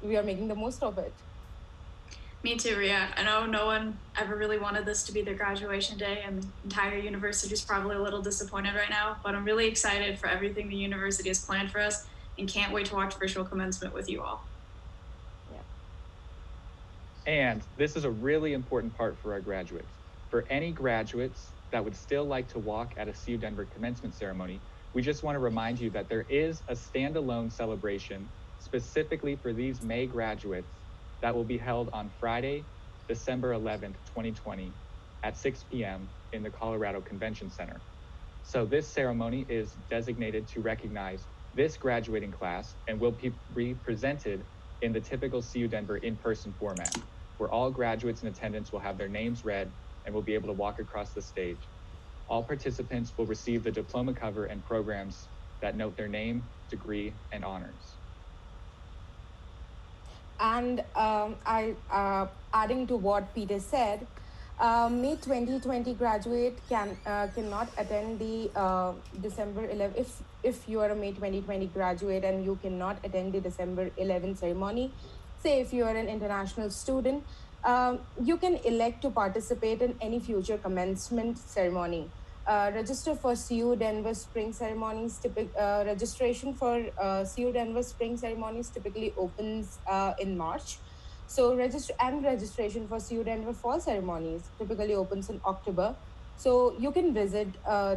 we are making the most of it. Me too, Ria. I know no one ever really wanted this to be their graduation day, and the entire university is probably a little disappointed right now, but I'm really excited for everything the university has planned for us and can't wait to watch virtual commencement with you all. And this is a really important part for our graduates. For any graduates that would still like to walk at a CU Denver commencement ceremony, we just want to remind you that there is a standalone celebration specifically for these May graduates that will be held on Friday, December 11th, 2020 at 6 p.m. in the Colorado Convention Center. So this ceremony is designated to recognize this graduating class and will be presented in the typical CU Denver in-person format, where all graduates in attendance will have their names read and will be able to walk across the stage. All participants will receive the diploma cover and programs that note their name, degree, and honors. And adding to what Peter said, May 2020 graduate cannot attend the December 11th. If you are a May 2020 graduate and you cannot attend the December 11th ceremony, say if you are an international student, you can elect to participate in any future commencement ceremony. Register for CU Denver Spring ceremonies. Registration for CU Denver Spring ceremonies typically opens in March. So registration for CU Denver fall ceremonies typically opens in October. So you can visit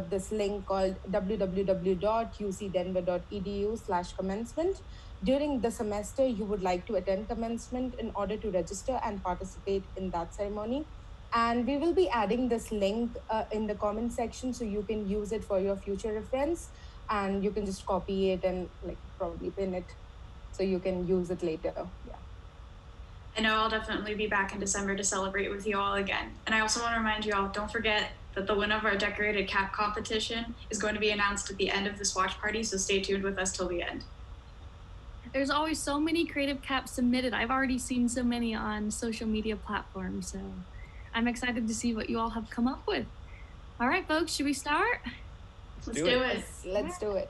this link called www.ucdenver.edu/commencement. During the semester, you would like to attend commencement in order to register and participate in that ceremony. And we will be adding this link in the comment section so you can use it for your future reference, and you can just copy it and like probably pin it so you can use it later. Yeah. I know I'll definitely be back in December to celebrate with you all again. And I also want to remind you all, don't forget that the winner of our decorated cap competition is going to be announced at the end of this watch party, so stay tuned with us till the end. There's always so many creative caps submitted. I've already seen so many on social media platforms, so I'm excited to see what you all have come up with. All right, folks, should we start? Let's do it. Let's do it.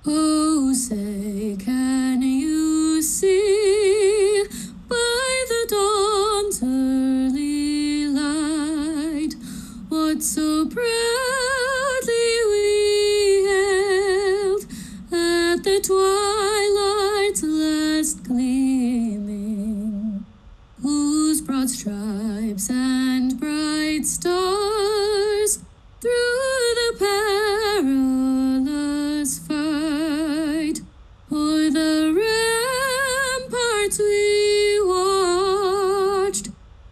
Oh, say, can you see by the dawn's early light what so proudly we hailed at the twilight's last gleaming, whose broad stripes and bright stars through the perilous fight o'er the ramparts we watched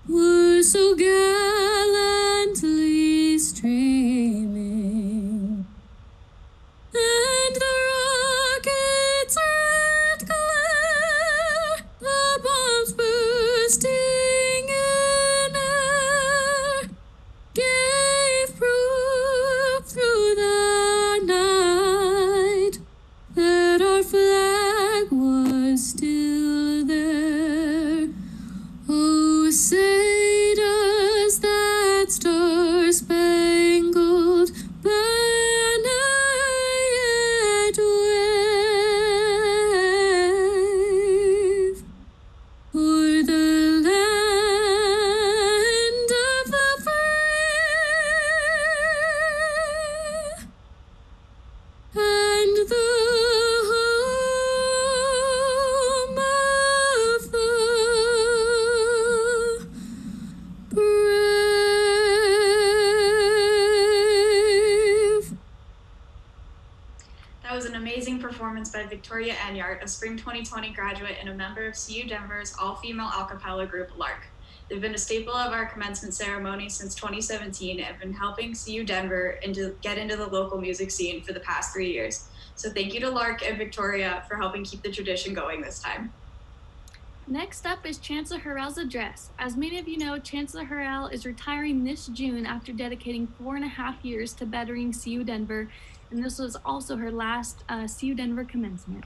were so gallantly streaming, and the rockets' red glare, the bombs bursting in air, gave proof through the night that our flag was still there. Oh, say does that star-spangled banner yet wave o'er the land of the free and the home of the brave. That was an amazing performance by Victoria Anyart, a Spring 2020 graduate and a member of CU Denver's all-female a cappella group, LARC. They've been a staple of our commencement ceremony since 2017 and have been helping CU Denver get into the local music scene for the past 3 years. So thank you to LARC and Victoria for helping keep the tradition going this time. Next up is Chancellor Harrell's address. As many of you know, Chancellor Harrell is retiring this June after dedicating 4.5 years to bettering CU Denver, and this was also her last CU Denver commencement.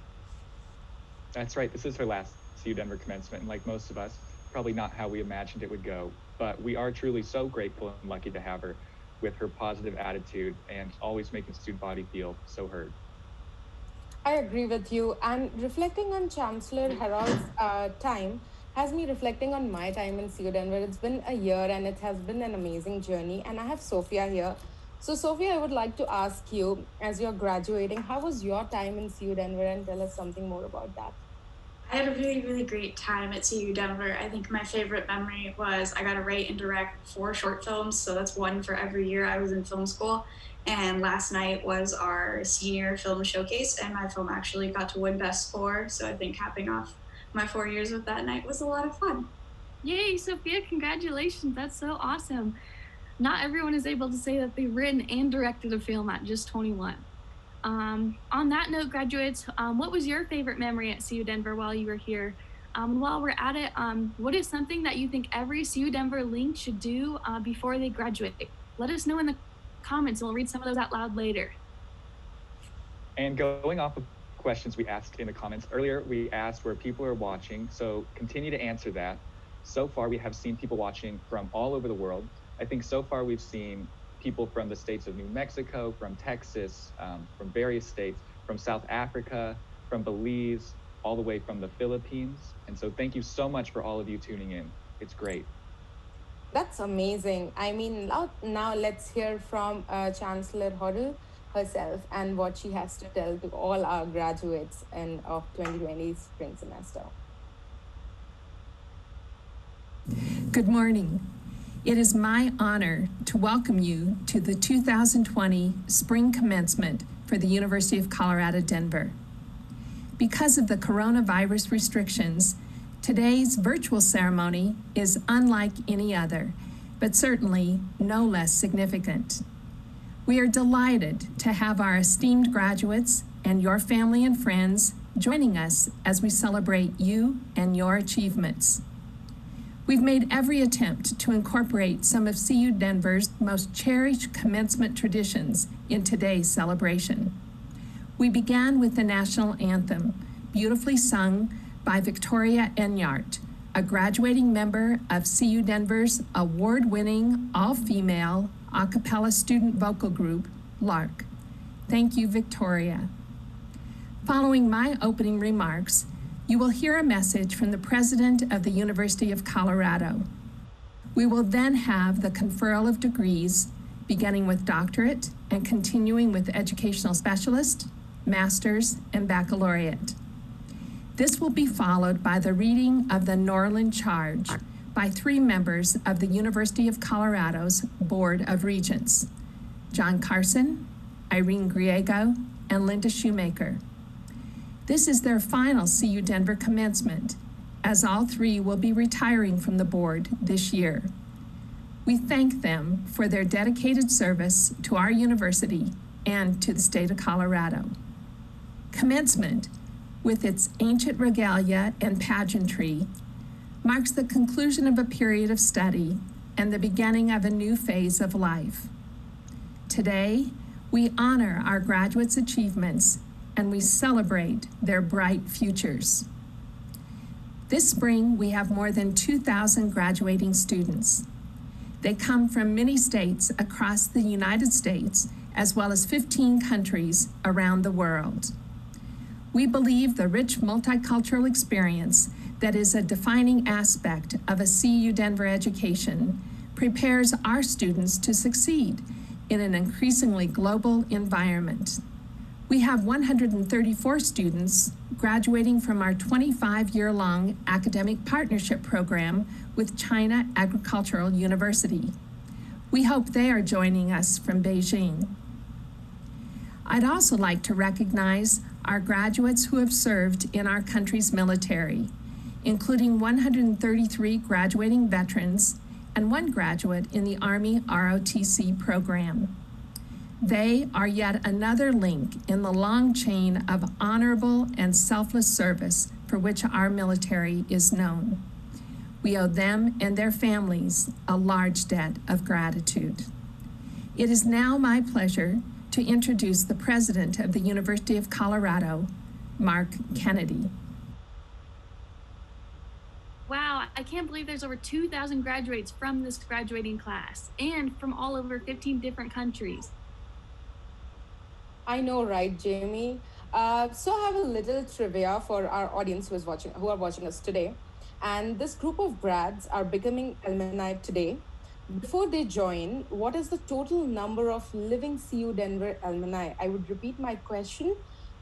That's right, this is her last CU Denver commencement, and like most of us, probably not how we imagined it would go, but we are truly so grateful and lucky to have her. with her positive attitude and always making student body feel so heard. I agree with you. And reflecting on Chancellor Harold's time has me reflecting on my time in CU Denver. It's been a year and it has been an amazing journey. And I have Sophia here. So, Sophia, I would like to ask you, as you're graduating, how was your time in CU Denver? And tell us something more about that. I had a really, really great time at CU Denver. I think my favorite memory was I got to write and direct 4 short films, so that's one for every year I was in film school. And last night was our senior film showcase, and my film actually got to win Best Score. So I think capping off my 4 years with that night was a lot of fun. Yay, Sophia, congratulations. That's so awesome. Not everyone is able to say that they've written and directed a film at just 21. On that note, graduates, what was your favorite memory at CU Denver while you were here? While we're at it, what is something that you think every CU Denver link should do before they graduate? Let us know in the comments and we'll read some of those out loud later. And going off of questions we asked in the comments earlier, we asked where people are watching, so continue to answer that. So far, we have seen people watching from all over the world. I think so far we've seen people from the states of New Mexico, from Texas, from various states, from South Africa, from Belize, all the way from the Philippines. And so thank you so much for all of you tuning in. It's great. That's amazing. I mean, now let's hear from Chancellor Hoddle herself and what she has to tell to all our graduates of 2020 spring semester. Good morning. It is my honor to welcome you to the 2020 spring commencement for the University of Colorado, Denver. Because of the coronavirus restrictions, today's virtual ceremony is unlike any other, but certainly no less significant. We are delighted to have our esteemed graduates and your family and friends joining us as we celebrate you and your achievements. We've made every attempt to incorporate some of CU Denver's most cherished commencement traditions in today's celebration. We began with the national anthem, beautifully sung by Victoria Enyart, a graduating member of CU Denver's award-winning all-female a cappella student vocal group, LARC. Thank you, Victoria. Following my opening remarks, you will hear a message from the President of the University of Colorado. We will then have the conferral of degrees, beginning with doctorate and continuing with educational specialist, master's, and baccalaureate. This will be followed by the reading of the Norland Charge by 3 members of the University of Colorado's Board of Regents, John Carson, Irene Griego, and Linda Shoemaker. This is their final CU Denver commencement, as all 3 will be retiring from the board this year. We thank them for their dedicated service to our university and to the state of Colorado. Commencement, with its ancient regalia and pageantry, marks the conclusion of a period of study and the beginning of a new phase of life. Today, we honor our graduates' achievements and we celebrate their bright futures. This spring, we have more than 2,000 graduating students. They come from many states across the United States, as well as 15 countries around the world. We believe the rich multicultural experience that is a defining aspect of a CU Denver education prepares our students to succeed in an increasingly global environment. We have 134 students graduating from our 25-year-long academic partnership program with China Agricultural University. We hope they are joining us from Beijing. I'd also like to recognize our graduates who have served in our country's military, including 133 graduating veterans and 1 graduate in the Army ROTC program. They are yet another link in the long chain of honorable and selfless service for which our military is known. We owe them and their families a large debt of gratitude. It is now my pleasure to introduce the President of the University of Colorado, Mark Kennedy. Wow, I can't believe there's over 2,000 graduates from this graduating class and from all over 15 different countries. I know, right, Jamie? So I have a little trivia for our audience who are watching us today. And this group of grads are becoming alumni today. Before they join, what is the total number of living CU Denver alumni? I would repeat my question.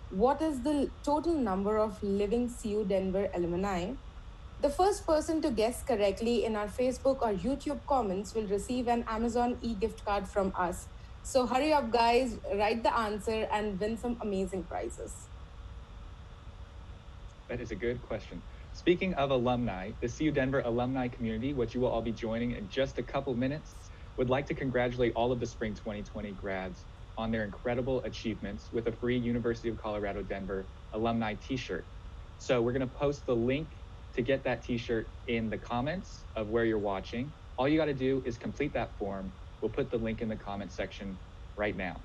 What is the total number of living CU Denver alumni? The first person to guess correctly in our Facebook or YouTube comments will receive an Amazon e-gift card from us. So hurry up, guys, write the answer and win some amazing prizes. That is a good question. Speaking of alumni, the CU Denver alumni community, which you will all be joining in just a couple minutes, would like to congratulate all of the Spring 2020 grads on their incredible achievements with a free University of Colorado Denver alumni t-shirt. So we're going to post the link to get that t-shirt in the comments of where you're watching. All you got to do is complete that form. We'll put the link in the comment section right now.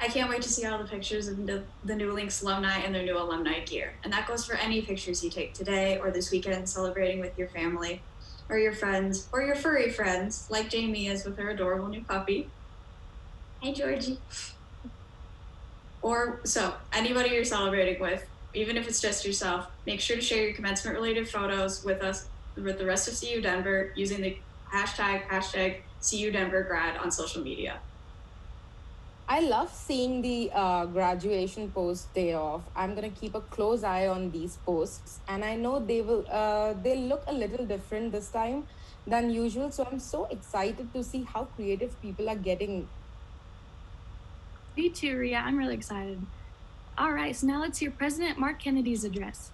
I can't wait to see all the pictures of the new Lynx alumni and their new alumni gear. And that goes for any pictures you take today or this weekend celebrating with your family or your friends or your furry friends, like Jamie is with her adorable new puppy. Hey, Georgie. Or so anybody you're celebrating with, even if it's just yourself, make sure to share your commencement related photos with us, with the rest of CU Denver, using the hashtag CU Denver grad on social media. I love seeing the graduation post day off. I'm gonna keep a close eye on these posts, and I know they'll look a little different this time than usual. So I'm so excited to see how creative people are getting. Me too, Ria. I'm really excited. All right, so now let's hear President Mark Kennedy's address.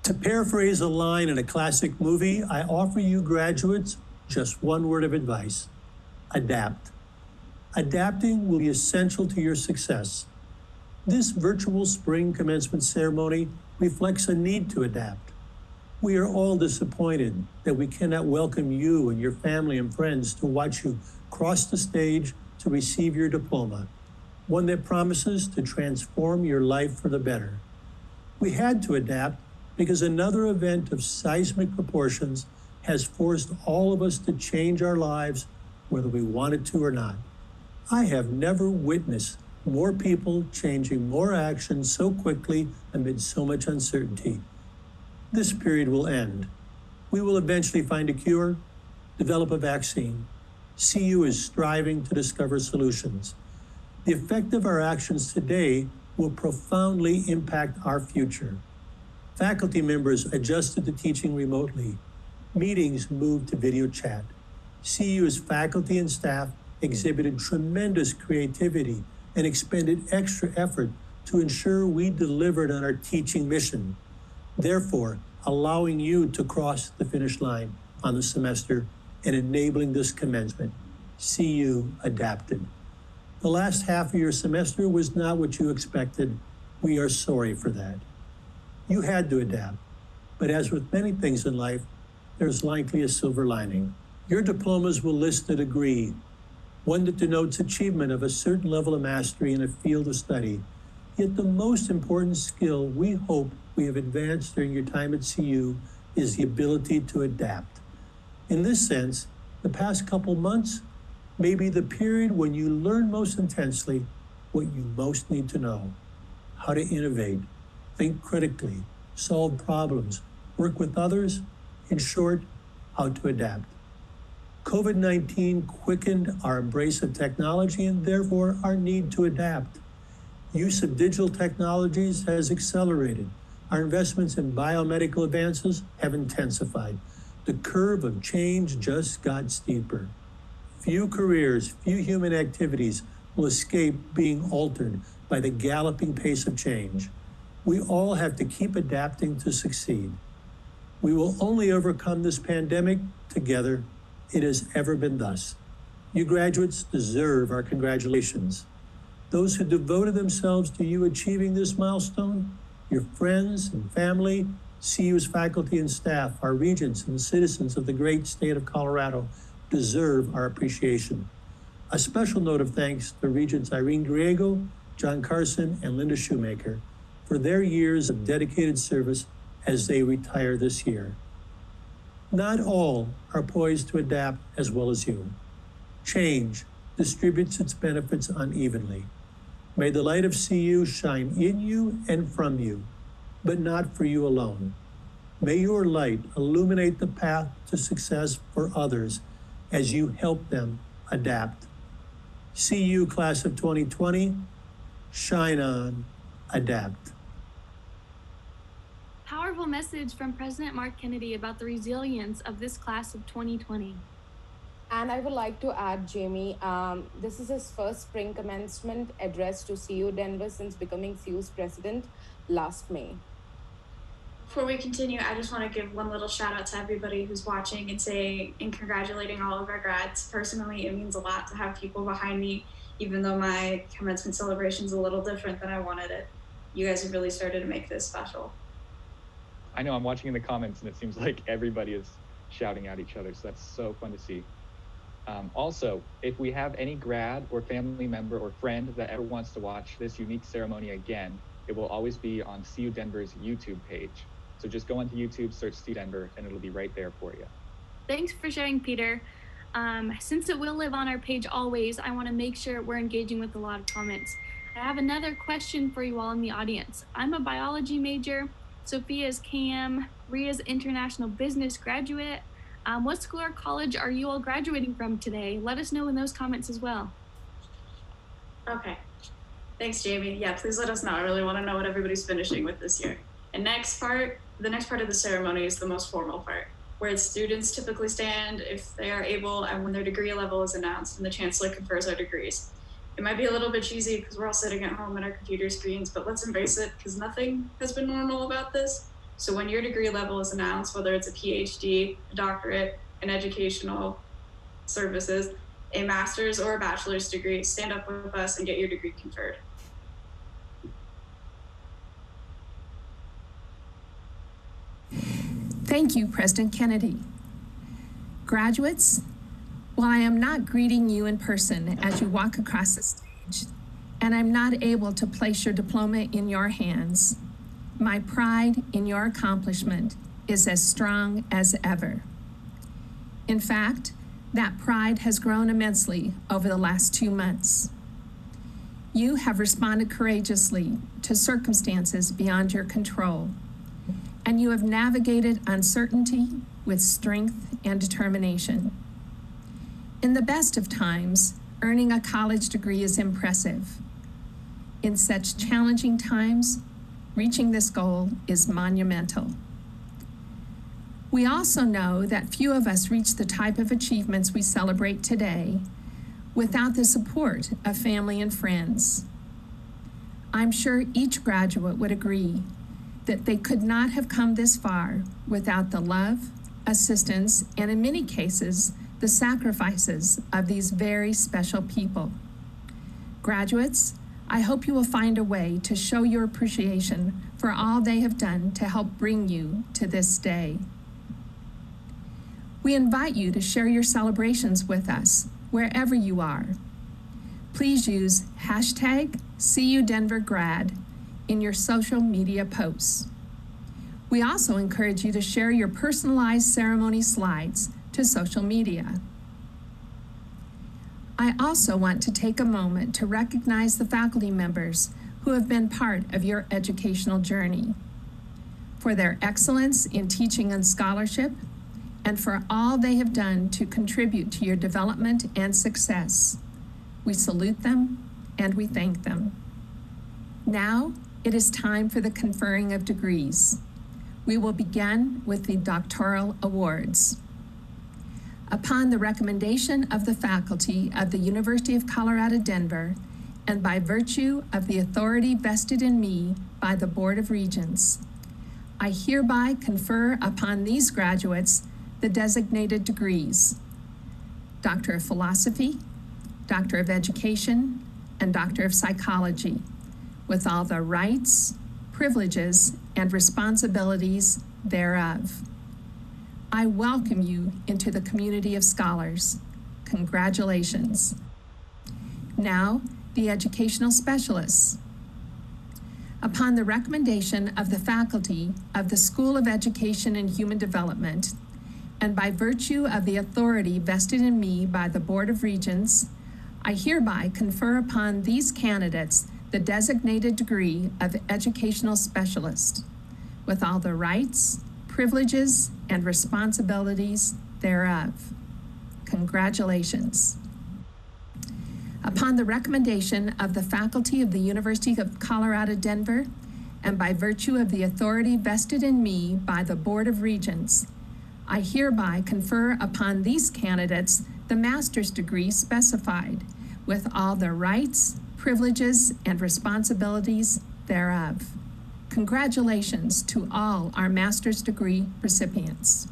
To paraphrase a line in a classic movie, I offer you graduates just one word of advice: adapt. Adapting will be essential to your success. This virtual spring commencement ceremony reflects a need to adapt. We are all disappointed that we cannot welcome you and your family and friends to watch you cross the stage to receive your diploma, one that promises to transform your life for the better. We had to adapt because another event of seismic proportions has forced all of us to change our lives, whether we wanted to or not. I have never witnessed more people changing more actions so quickly amid so much uncertainty. This period will end. We will eventually find a cure, develop a vaccine. CU is striving to discover solutions. The effect of our actions today will profoundly impact our future. Faculty members adjusted to teaching remotely. Meetings moved to video chat. CU's faculty and staff exhibited tremendous creativity and expended extra effort to ensure we delivered on our teaching mission, therefore allowing you to cross the finish line on the semester and enabling this commencement. CU adapted. The last half of your semester was not what you expected. We are sorry for that. You had to adapt, but as with many things in life, there's likely a silver lining. Your diplomas will list a degree, one that denotes achievement of a certain level of mastery in a field of study. Yet the most important skill we hope we have advanced during your time at CU is the ability to adapt. In this sense, the past couple months may be the period when you learn most intensely what you most need to know: how to innovate, think critically, solve problems, work with others, in short, how to adapt. COVID-19 quickened our embrace of technology and therefore our need to adapt. Use of digital technologies has accelerated. Our investments in biomedical advances have intensified. The curve of change just got steeper. Few careers, few human activities will escape being altered by the galloping pace of change. We all have to keep adapting to succeed. We will only overcome this pandemic together. It has ever been thus. You graduates deserve our congratulations. Those who devoted themselves to you achieving this milestone, your friends and family, CU's faculty and staff, our regents and citizens of the great state of Colorado deserve our appreciation. A special note of thanks to Regents Irene Griego, John Carson, and Linda Shoemaker for their years of dedicated service as they retire this year. Not all are poised to adapt as well as you. Change distributes its benefits unevenly. May the light of CU shine in you and from you, but not for you alone. May your light illuminate the path to success for others as you help them adapt. CU Class of 2020, shine on, adapt. Powerful message from President Mark Kennedy about the resilience of this class of 2020. And I would like to add, Jamie, this is his first spring commencement address to CU Denver since becoming CU's president last May. Before we continue, I just want to give one little shout out to everybody who's watching and congratulating all of our grads. Personally, it means a lot to have people behind me, even though my commencement celebration is a little different than I wanted it. You guys have really started to make this special. I know, I'm watching in the comments and it seems like everybody is shouting at each other, so that's so fun to see. Also, if we have any grad or family member or friend that ever wants to watch this unique ceremony again, it will always be on CU Denver's YouTube page. So just go onto YouTube, search CU Denver, and it'll be right there for you. Thanks for sharing, Peter. Since it will live on our page always, I want to make sure we're engaging with a lot of comments. I have another question for you all in the audience. I'm a biology major, Sophia's CAM, Ria's international business graduate. What school or college are you all graduating from today? Let us know in those comments as well. Okay. Thanks, Jamie. Yeah, please let us know. I really want to know what everybody's finishing with this year. And the next part of the ceremony is the most formal part, where students typically stand if they are able and when their degree level is announced and the chancellor confers our degrees. It might be a little bit cheesy because we're all sitting at home on our computer screens, but let's embrace it because nothing has been normal about this. So when your degree level is announced, whether it's a PhD, a doctorate, an educational services, a master's or a bachelor's degree, stand up with us and get your degree conferred. Thank you, President Kennedy. Graduates, while I am not greeting you in person as you walk across the stage, and I'm not able to place your diploma in your hands, my pride in your accomplishment is as strong as ever. In fact, that pride has grown immensely over the last 2 months. You have responded courageously to circumstances beyond your control, and you have navigated uncertainty with strength and determination. In the best of times, earning a college degree is impressive. In such challenging times, reaching this goal is monumental. We also know that few of us reach the type of achievements we celebrate today without the support of family and friends. I'm sure each graduate would agree that they could not have come this far without the love, assistance, and in many cases, the sacrifices of these very special people. Graduates, I hope you will find a way to show your appreciation for all they have done to help bring you to this day. We invite you to share your celebrations with us wherever you are. Please use hashtag CUDenverGrad in your social media posts. We also encourage you to share your personalized ceremony slides to social media. I also want to take a moment to recognize the faculty members who have been part of your educational journey, for their excellence in teaching and scholarship, and for all they have done to contribute to your development and success. We salute them and we thank them. Now, it is time for the conferring of degrees. We will begin with the doctoral awards. Upon the recommendation of the faculty of the University of Colorado, Denver, and by virtue of the authority vested in me by the Board of Regents, I hereby confer upon these graduates the designated degrees: Doctor of Philosophy, Doctor of Education, and Doctor of Psychology, with all the rights, privileges, and responsibilities thereof. I welcome you into the community of scholars. Congratulations. Now, the educational specialists. Upon the recommendation of the faculty of the School of Education and Human Development, and by virtue of the authority vested in me by the Board of Regents, I hereby confer upon these candidates the designated degree of Educational Specialist, with all the rights, privileges, and responsibilities thereof. Congratulations. Upon the recommendation of the faculty of the University of Colorado, Denver, and by virtue of the authority vested in me by the Board of Regents, I hereby confer upon these candidates the master's degree specified, with all the rights, privileges, and responsibilities thereof. Congratulations to all our master's degree recipients.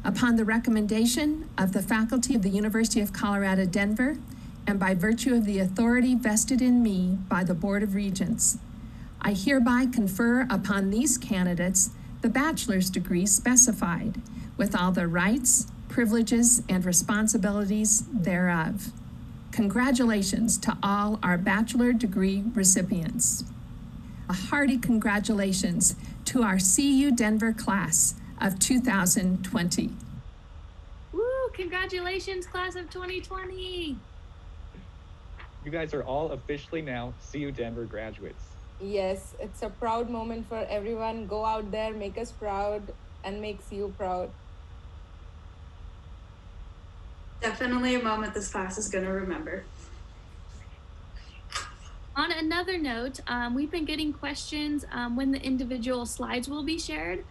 Upon the recommendation of the faculty of the University of Colorado, Denver, and by virtue of the authority vested in me by the Board of Regents, I hereby confer upon these candidates the bachelor's degree specified, with all the rights, privileges, and responsibilities thereof. Congratulations to all our bachelor degree recipients. A hearty congratulations to our CU Denver class of 2020. Woo! Congratulations, class of 2020. You guys are all officially now CU Denver graduates. Yes, it's a proud moment for everyone. Go out there, make us proud, and makes you proud. Definitely a moment this class is going to remember. On another note, we've been getting questions when the individual slides will be shared.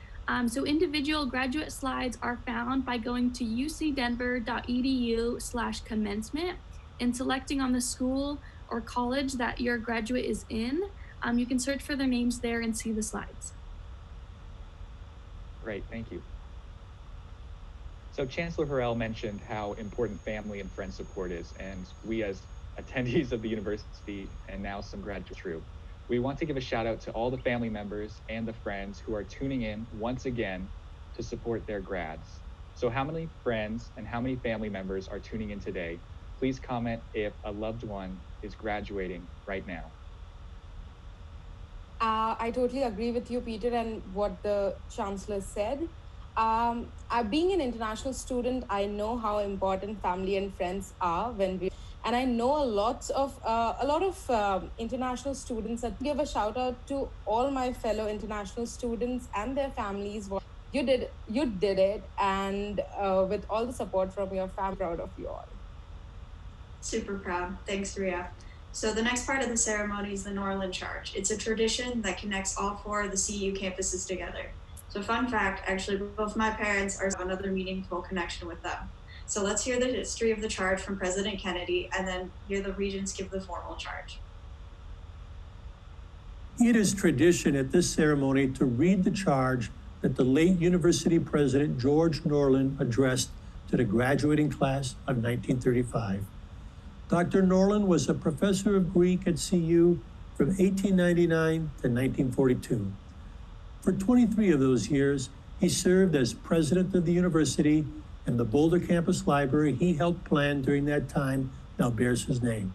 So individual graduate slides are found by going to ucdenver.edu/commencement and selecting on the school or college that your graduate is in. You can search for their names there and see the slides. Great, thank you. So Chancellor Harrell mentioned how important family and friend support is, and we as attendees of the university and now some graduates through, we want to give a shout out to all the family members and the friends who are tuning in once again to support their grads. So how many friends and how many family members are tuning in today? Please comment if a loved one is graduating right now. I totally agree with you, Peter, and what the Chancellor said. Being an international student, I know how important family and friends are and I know a lot of international students. That give a shout out to all my fellow international students and their families. You did it, and with all the support from your family, proud of you all. Super proud. Thanks, Ria. So the next part of the ceremony is the Norland Charge. It's a tradition that connects all four of the CU campuses together. So fun fact, actually, both my parents are another meaningful connection with them. So let's hear the history of the charge from President Kennedy and then hear the regents give the formal charge. It is tradition at this ceremony to read the charge that the late university president George Norland addressed to the graduating class of 1935. Dr. Norland was a professor of Greek at CU from 1899 to 1942. For 23 of those years, he served as president of the university, and the Boulder campus library he helped plan during that time now bears his name.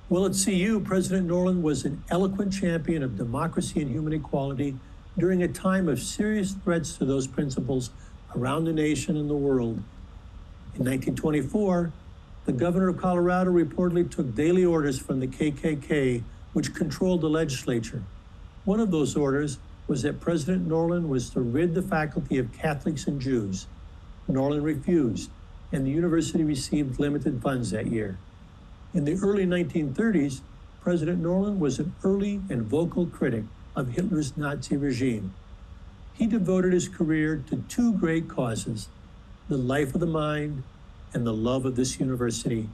Well, at CU, President Norland was an eloquent champion of democracy and human equality during a time of serious threats to those principles around the nation and the world. In 1924, the governor of Colorado reportedly took daily orders from the KKK, which controlled the legislature. One of those orders was that President Norland was to rid the faculty of Catholics and Jews. Norland refused, and the university received limited funds that year. In the early 1930s, President Norland was an early and vocal critic of Hitler's Nazi regime. He devoted his career to two great causes, the life of the mind and the love of this university.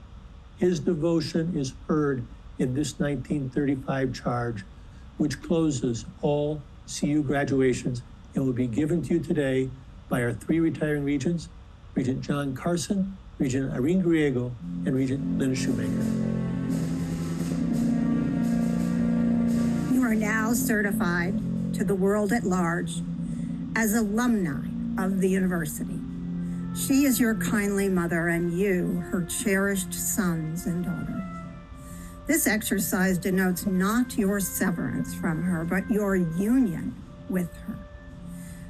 His devotion is heard in this 1935 charge, which closes all CU graduations and will be given to you today by our three retiring regents, Regent John Carson, Regent Irene Griego, and Regent Linda Shoemaker. You are now certified to the world at large as alumni of the university. She is your kindly mother and you, her cherished sons and daughters. This exercise denotes not your severance from her, but your union with her.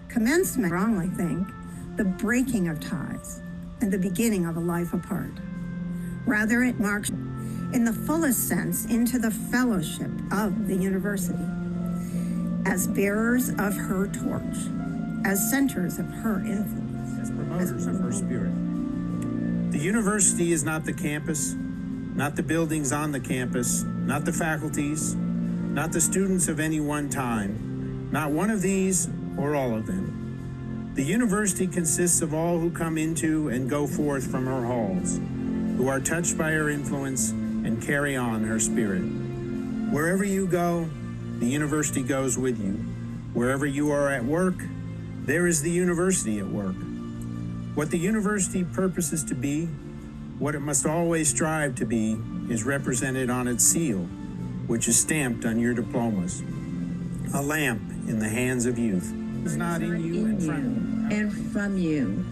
Commencement, I wrongly think, the breaking of ties and the beginning of a life apart. Rather, it marks, in the fullest sense, into the fellowship of the university, as bearers of her torch, as centers of her influence, as promoters of her spirit. The university is not the campus, not the buildings on the campus, not the faculties, not the students of any one time, not one of these or all of them. The university consists of all who come into and go forth from her halls, who are touched by her influence and carry on her spirit. Wherever you go, the university goes with you. Wherever you are at work, there is the university at work. What the university purposes to be, what it must always strive to be, is represented on its seal, which is stamped on your diplomas. A lamp in the hands of youth. It's not in you and from you. And from you.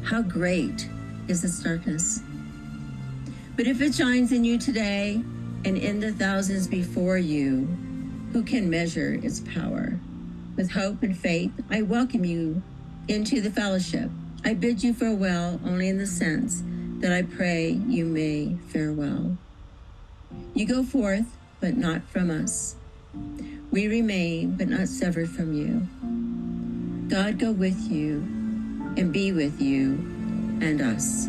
How great is its darkness. But if it shines in you today and in the thousands before you, who can measure its power? With hope and faith, I welcome you into the fellowship. I bid you farewell only in the sense that I pray you may fare well. You go forth, but not from us. We remain, but not severed from you. God go with you and be with you and us.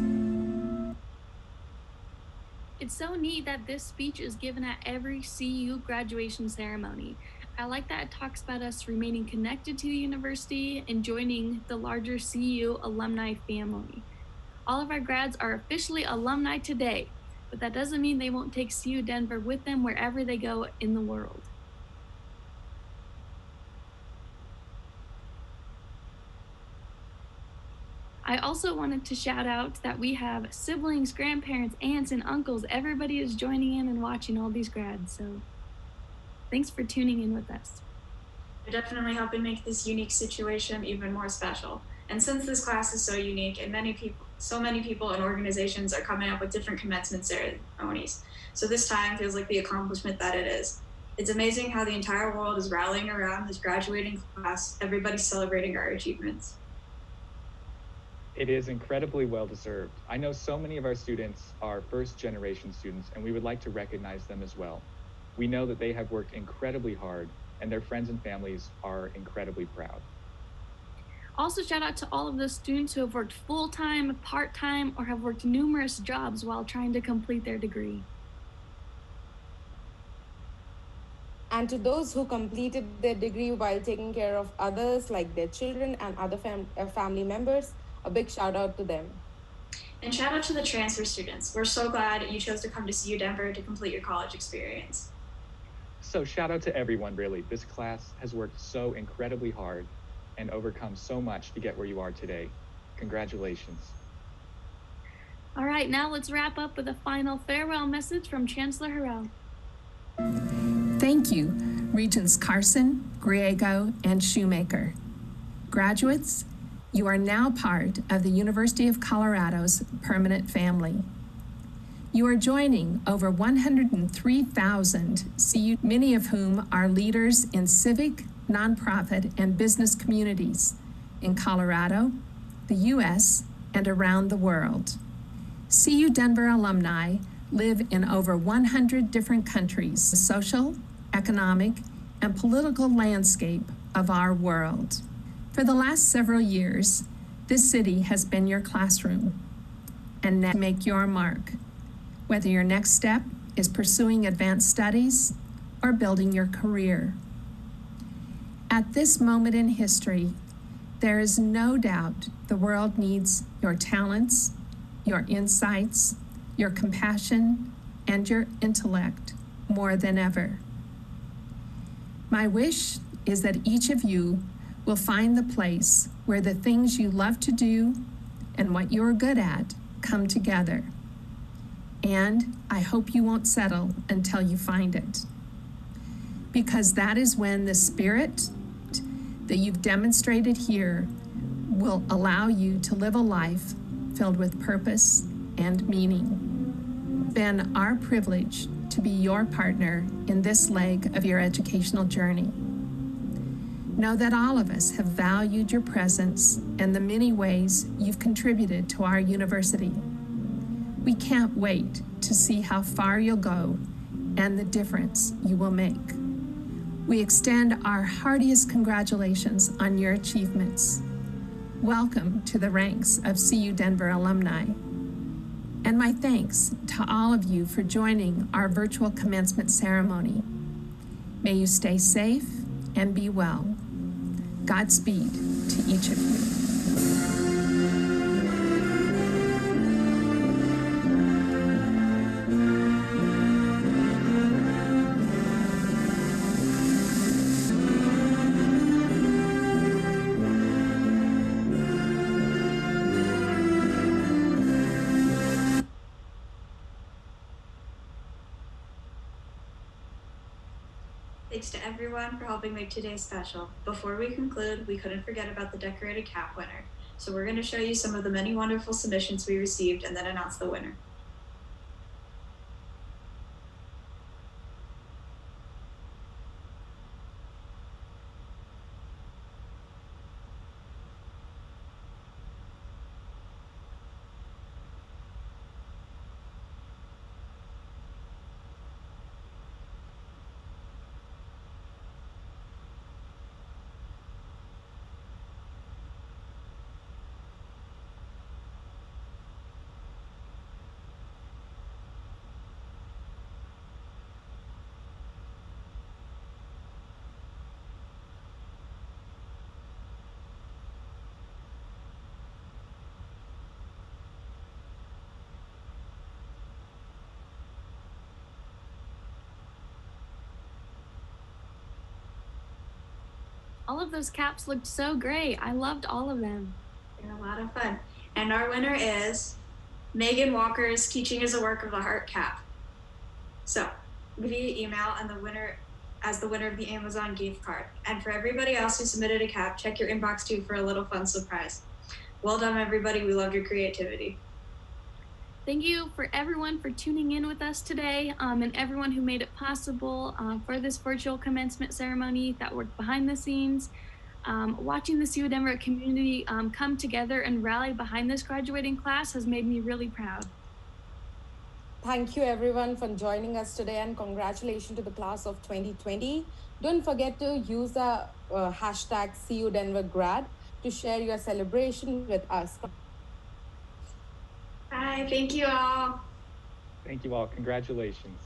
It's so neat that this speech is given at every CU graduation ceremony. I like that it talks about us remaining connected to the university and joining the larger CU alumni family. All of our grads are officially alumni today, but that doesn't mean they won't take CU Denver with them wherever they go in the world. I also wanted to shout out that we have siblings, grandparents, aunts, and uncles. Everybody is joining in and watching all these grads, so thanks for tuning in with us. You're definitely helping make this unique situation even more special. And since this class is so unique and so many people and organizations are coming up with different commencement ceremonies, so this time feels like the accomplishment that it is. It's amazing how the entire world is rallying around this graduating class. Everybody's celebrating our achievements. It is incredibly well-deserved. I know so many of our students are first-generation students, and we would like to recognize them as well. We know that they have worked incredibly hard, and their friends and families are incredibly proud. Also, shout out to all of the students who have worked full-time, part-time, or have worked numerous jobs while trying to complete their degree. And to those who completed their degree while taking care of others, like their children and other family members, a big shout out to them. And shout out to the transfer students. We're so glad you chose to come to CU Denver to complete your college experience. So shout out to everyone, really. This class has worked so incredibly hard and overcome so much to get where you are today. Congratulations. All right, now let's wrap up with a final farewell message from Chancellor Harrell. Thank you, Regents Carson, Griego, and Shoemaker. Graduates, you are now part of the University of Colorado's permanent family. You are joining over 103,000 CU, many of whom are leaders in civic, nonprofit, and business communities in Colorado, the U.S., and around the world. CU Denver alumni live in over 100 different countries, the social, economic, and political landscape of our world. For the last several years, this city has been your classroom, and now make your mark, whether your next step is pursuing advanced studies or building your career. At this moment in history, there is no doubt the world needs your talents, your insights, your compassion, and your intellect more than ever. My wish is that each of you will find the place where the things you love to do and what you're good at come together. And I hope you won't settle until you find it, because that is when the spirit that you've demonstrated here will allow you to live a life filled with purpose and meaning. It's been our privilege to to be your partner in this leg of your educational journey. Know that all of us have valued your presence and the many ways you've contributed to our university. We can't wait to see how far you'll go and the difference you will make. We extend our heartiest congratulations on your achievements. Welcome to the ranks of CU Denver alumni. And my thanks to all of you for joining our virtual commencement ceremony. May you stay safe and be well. Godspeed to each of you. Thanks to everyone for helping make today special. Before we conclude, we couldn't forget about the decorated cap winner. So we're going to show you some of the many wonderful submissions we received and then announce the winner. All of those caps looked so great. I loved all of them. They're a lot of fun. And our winner is Megan Walker's Teaching is a Work of the Heart cap. So via email and the winner as the winner of the Amazon gift card. And for everybody else who submitted a cap, check your inbox too for a little fun surprise. Well done, everybody. We love your creativity. Thank you for everyone for tuning in with us today, and everyone who made it possible for this virtual commencement ceremony that worked behind the scenes. Watching the CU Denver community come together and rally behind this graduating class has made me really proud. Thank you everyone for joining us today, and congratulations to the class of 2020. Don't forget to use the hashtag CU Denver Grad to share your celebration with us. Bye. Thank you all. Thank you all. Congratulations.